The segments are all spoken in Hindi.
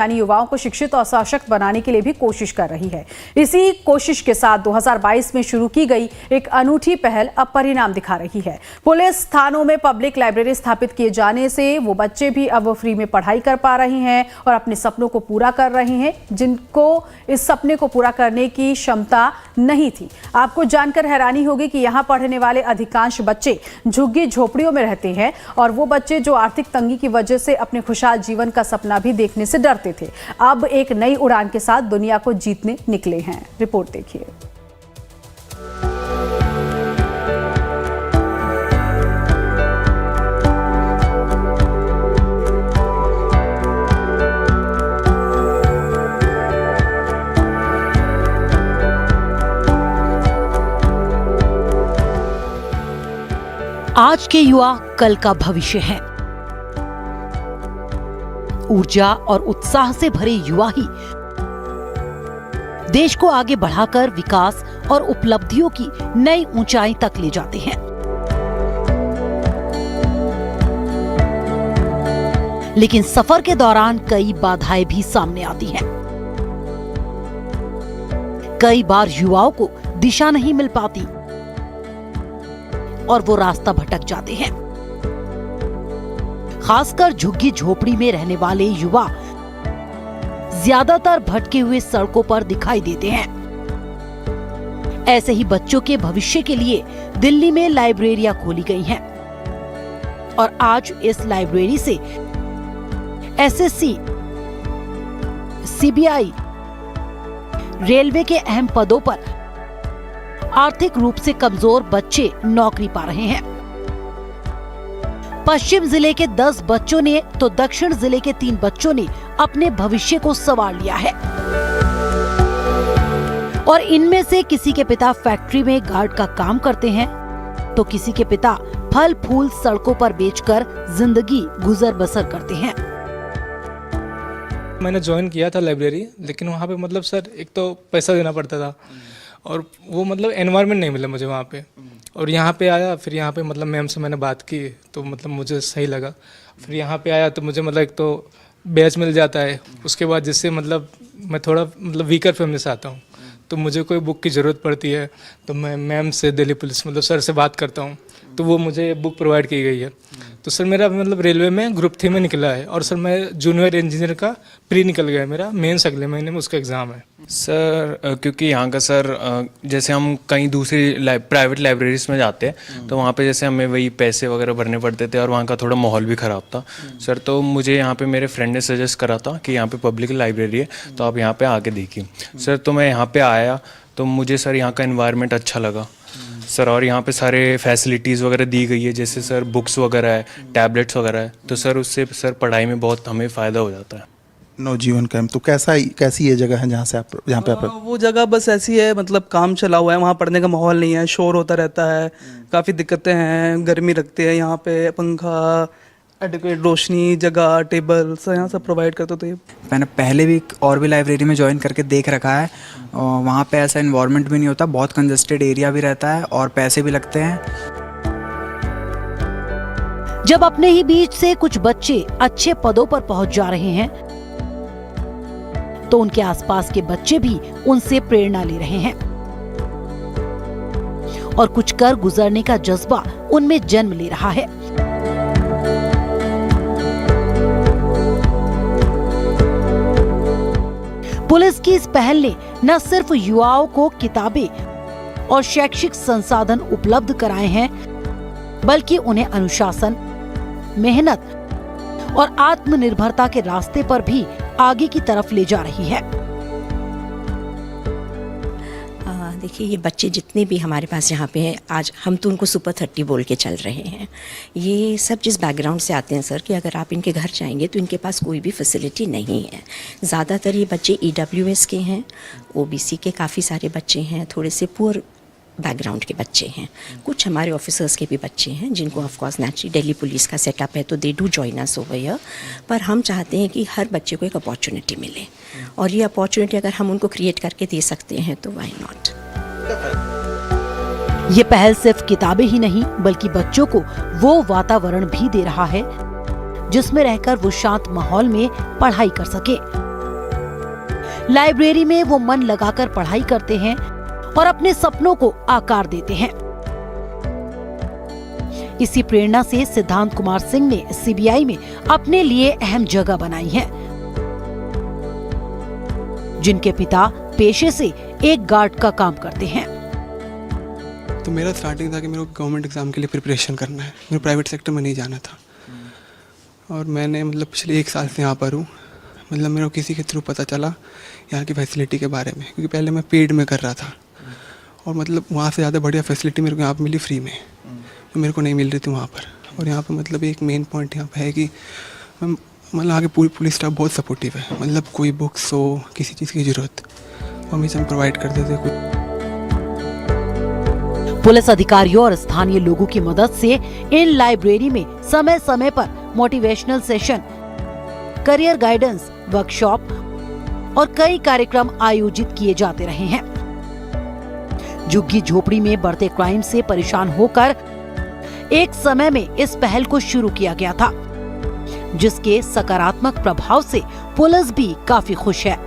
यानी युवाओं को शिक्षित और सशक्त बनाने के लिए भी कोशिश कर रही है। इसी कोशिश के साथ 2022 में शुरू की गई एक अनूठी पहल अब परिणाम दिखा रही है। पुलिस थानों में पब्लिक लाइब्रेरी स्थापित किए जाने से वो बच्चे भी अब फ्री में पढ़ाई कर पा रहे हैं और अपने सपनों को पूरा कर रहे हैं, जिनको इस सपने को पूरा करने की क्षमता नहीं थी। आपको जानकर हैरानी होगी कि यहाँ पढ़ने वाले अधिकांश बच्चे झुग्गी झोपड़ियों में रहते हैं और वो बच्चे जो आर्थिक तंगी की वजह से अपने खुशहाल जीवन का सपना भी देखने से डरते थे, अब एक नई उड़ान के साथ दुनिया को जीतने निकले हैं। रिपोर्ट देखिए। आज के युवा कल का भविष्य है। ऊर्जा और उत्साह से भरे युवा ही देश को आगे बढ़ाकर विकास और उपलब्धियों की नई ऊंचाई तक ले जाते हैं। लेकिन सफर के दौरान कई बाधाएं भी सामने आती हैं। कई बार युवाओं को दिशा नहीं मिल पाती और वो रास्ता भटक जाते हैं। खासकर झुग्गी झोपड़ी में रहने वाले युवा ज्यादातर भटके हुए सड़कों पर दिखाई देते हैं। ऐसे ही बच्चों के भविष्य के लिए दिल्ली में लाइब्रेरियां खोली गई हैं और आज इस लाइब्रेरी से एसएससी, सीबीआई, रेलवे के अहम पदों पर आर्थिक रूप से कमजोर बच्चे नौकरी पा रहे हैं। पश्चिम जिले के 10 बच्चों ने तो दक्षिण जिले के 3 बच्चों ने अपने भविष्य को संवार लिया है और इनमें से किसी के पिता फैक्ट्री में गार्ड का काम करते हैं तो किसी के पिता फल फूल सड़कों पर बेचकर जिंदगी गुजर बसर करते हैं। मैंने ज्वाइन किया था लाइब्रेरी, लेकिन वहाँ पे मतलब सर एक तो पैसा देना पड़ता था और वो मतलब एनवायरनमेंट नहीं मिला मुझे वहाँ पे। और यहाँ पे आया, फिर यहाँ पे मतलब मैम से मैंने बात की तो मतलब मुझे सही लगा। फिर यहाँ पे आया तो मुझे मतलब एक तो बैच मिल जाता है, उसके बाद जिससे मतलब मैं थोड़ा मतलब वीकर फैमिली से आता हूँ तो मुझे कोई बुक की ज़रूरत पड़ती है तो मैं मैम से, दिल्ली पुलिस मतलब सर से बात करता हूँ तो वो मुझे बुक प्रोवाइड की गई है। तो सर मेरा मतलब रेलवे में ग्रुप 3 में निकला है और सर मैं जूनियर इंजीनियर का प्री निकल गया है, मेरा मेंस अगले महीने में उसका एग्ज़ाम है। सर क्योंकि यहाँ का सर जैसे हम कहीं दूसरी प्राइवेट लाइब्रेरीज में जाते हैं तो वहाँ पे जैसे हमें वही पैसे वगैरह भरने पड़ते थे और वहाँ का थोड़ा माहौल भी ख़राब था सर। तो मुझे यहाँ पे मेरे फ्रेंड ने सजेस्ट करा था कि यहाँ पे पब्लिक लाइब्रेरी है तो आप यहाँ पे आके देखिए सर। तो मैं यहाँ पे आया तो मुझे सर यहाँ का एनवायरनमेंट अच्छा लगा सर और यहाँ पे सारे फैसिलिटीज़ वगैरह दी गई है, जैसे सर बुक्स वगैरह है, टैबलेट्स वगैरह है, तो सर उससे सर पढ़ाई में बहुत हमें फ़ायदा हो जाता है। नवजीवन कैंप तो कैसी ये जगह है जहाँ पे आप वो जगह बस ऐसी है, मतलब काम चला हुआ है, वहाँ पढ़ने का माहौल नहीं है, शोर होता रहता है, काफ़ी दिक्कतें हैं, गर्मी लगती है, यहाँ पे पंखा, एडिक्वेट रोशनी, जगह, टेबल सब यहाँ सब प्रोवाइड करते तो ये मैंने पहले भी और भी लाइब्रेरी में ज्वाइन करके देख रखा है और वहाँ पे ऐसा इन्वायरमेंट भी नहीं होता, बहुत कंजस्टेड एरिया भी रहता है और पैसे भी लगते हैं। जब अपने ही बीच से कुछ बच्चे अच्छे पदों पर पहुंच जा रहे हैं तो उनके आसपास के बच्चे भी उनसे प्रेरणा ले रहे हैं और कुछ कर गुजरने का जज्बा उनमें जन्म ले रहा है। पुलिस की इस पहल ने न सिर्फ युवाओं को किताबें और शैक्षिक संसाधन उपलब्ध कराए हैं, बल्कि उन्हें अनुशासन, मेहनत और आत्मनिर्भरता के रास्ते पर भी आगे की तरफ ले जा रही है। देखिए, ये बच्चे जितने भी हमारे पास यहाँ पे हैं, आज हम तो उनको सुपर 30 बोल के चल रहे हैं। ये सब जिस बैकग्राउंड से आते हैं सर, कि अगर आप इनके घर जाएंगे तो इनके पास कोई भी फैसिलिटी नहीं है। ज़्यादातर ये बच्चे EWS के हैं, OBC के काफ़ी सारे बच्चे हैं, थोड़े से पुअर बैकग्राउंड के बच्चे हैं, कुछ हमारे ऑफिसर्स के भी बच्चे हैं जिनको of course naturally Delhi police का सेटअप है तो they do join us over here. पर हम चाहते हैं कि हर बच्चे को एक अपॉर्चुनिटी मिले और ये अपॉर्चुनिटी अगर हम उनको क्रिएट करके दे सकते हैं तो व्हाई नॉट। ये पहल सिर्फ किताबें ही नहीं बल्कि बच्चों को वो वातावरण भी दे रहा है जिसमें रहकर वो शांत माहौल में पढ़ाई कर सके। लाइब्रेरी में वो मन लगाकर पढ़ाई करते हैं और अपने सपनों को आकार देते हैं। इसी प्रेरणा से सिद्धांत कुमार सिंह ने सीबीआई में अपने लिए अहम जगह बनाई है, जिनके पिता पेशे से एक गार्ड का काम करते हैं। तो मेरा स्टार्टिंग था कि मेरे को गवर्नमेंट एग्ज़ाम के लिए प्रिपरेशन करना है, मेरे प्राइवेट सेक्टर में नहीं जाना था। और मैंने मतलब पिछले 1 साल से यहाँ पर हूँ। मतलब मेरे को किसी के थ्रू पता चला यहाँ की फैसिलिटी के बारे में, क्योंकि पहले मैं पेड में कर रहा था और मतलब वहाँ से ज़्यादा बढ़िया फैसिलिटी मेरे को यहाँ पर मिली फ्री में, जो मेरे को नहीं मिल रही थी वहाँ पर। और यहाँ पर मतलब एक मेन पॉइंट यहाँ पर है कि मतलब आगे पूरी पुलिस स्टाफ बहुत सपोर्टिव है। मतलब कोई बुक्स हो, किसी चीज़ की ज़रूरत वो हमेशा हम प्रोवाइड कर देते हैं। पुलिस अधिकारियों और स्थानीय लोगों की मदद से इन लाइब्रेरी में समय समय पर motivational session, career guidance, workshop और कई कार्यक्रम आयोजित किए जाते रहे हैं। झुग्गी झोपड़ी में बढ़ते क्राइम से परेशान होकर एक समय में इस पहल को शुरू किया गया था, जिसके सकारात्मक प्रभाव से पुलिस भी काफी खुश है।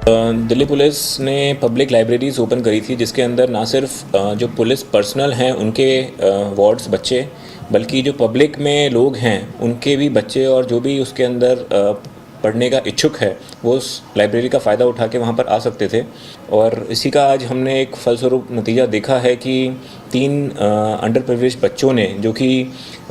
दिल्ली पुलिस ने पब्लिक लाइब्रेरीज ओपन करी थी, जिसके अंदर ना सिर्फ जो पुलिस पर्सनल हैं उनके वार्ड्स बच्चे, बल्कि जो पब्लिक में लोग हैं उनके भी बच्चे और जो भी उसके अंदर पढ़ने का इच्छुक है वो उस लाइब्रेरी का फ़ायदा उठा के वहाँ पर आ सकते थे। और इसी का आज हमने एक फलस्वरूप नतीजा देखा है कि 3 अंडर प्रिविलेज्ड बच्चों ने, जो कि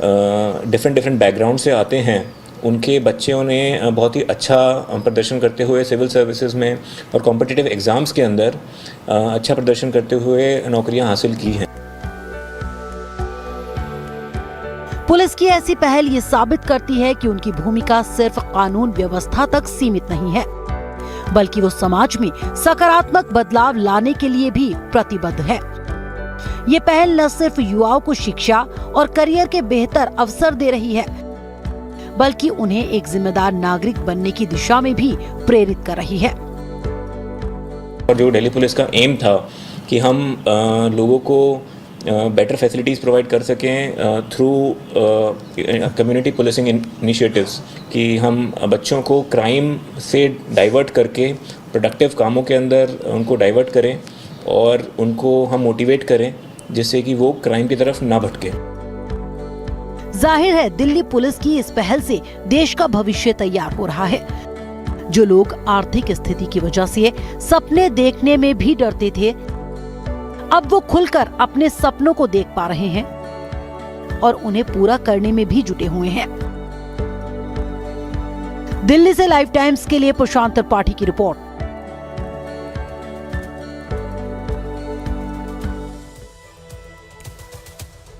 डिफरेंट बैकग्राउंड से आते हैं, उनके बच्चों ने बहुत ही अच्छा प्रदर्शन करते हुए सिविल सर्विसेज में और कॉम्पिटिटिव एग्ज़ाम्स के अंदर अच्छा प्रदर्शन करते हुए नौकरियां हासिल की हैं। पुलिस की ऐसी पहल ये साबित करती है कि उनकी भूमिका सिर्फ कानून व्यवस्था तक सीमित नहीं है, बल्कि वो समाज में सकारात्मक बदलाव लाने के लिए भी प्रतिबद्ध है। ये पहल न सिर्फ युवाओं को शिक्षा और करियर के बेहतर अवसर दे रही है, बल्कि उन्हें एक जिम्मेदार नागरिक बनने की दिशा में भी प्रेरित कर रही है। और जो दिल्ली पुलिस का एम था कि हम लोगों को बेटर फैसिलिटीज़ प्रोवाइड कर सकें थ्रू कम्युनिटी पुलिसिंग इनिशिएटिव्स, कि हम बच्चों को क्राइम से डाइवर्ट करके प्रोडक्टिव कामों के अंदर उनको डाइवर्ट करें और उनको हम मोटिवेट करें, जिससे कि वो क्राइम की तरफ ना भटके। जाहिर है दिल्ली पुलिस की इस पहल से देश का भविष्य तैयार हो रहा है। जो लोग आर्थिक स्थिति की वजह से सपने देखने में भी डरते थे, अब वो खुलकर अपने सपनों को देख पा रहे हैं और उन्हें पूरा करने में भी जुटे हुए हैं। दिल्ली से लाइव टाइम्स के लिए प्रशांत त्रिपाठी की रिपोर्ट।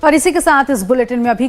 और इसी के साथ इस बुलेटिन में अभी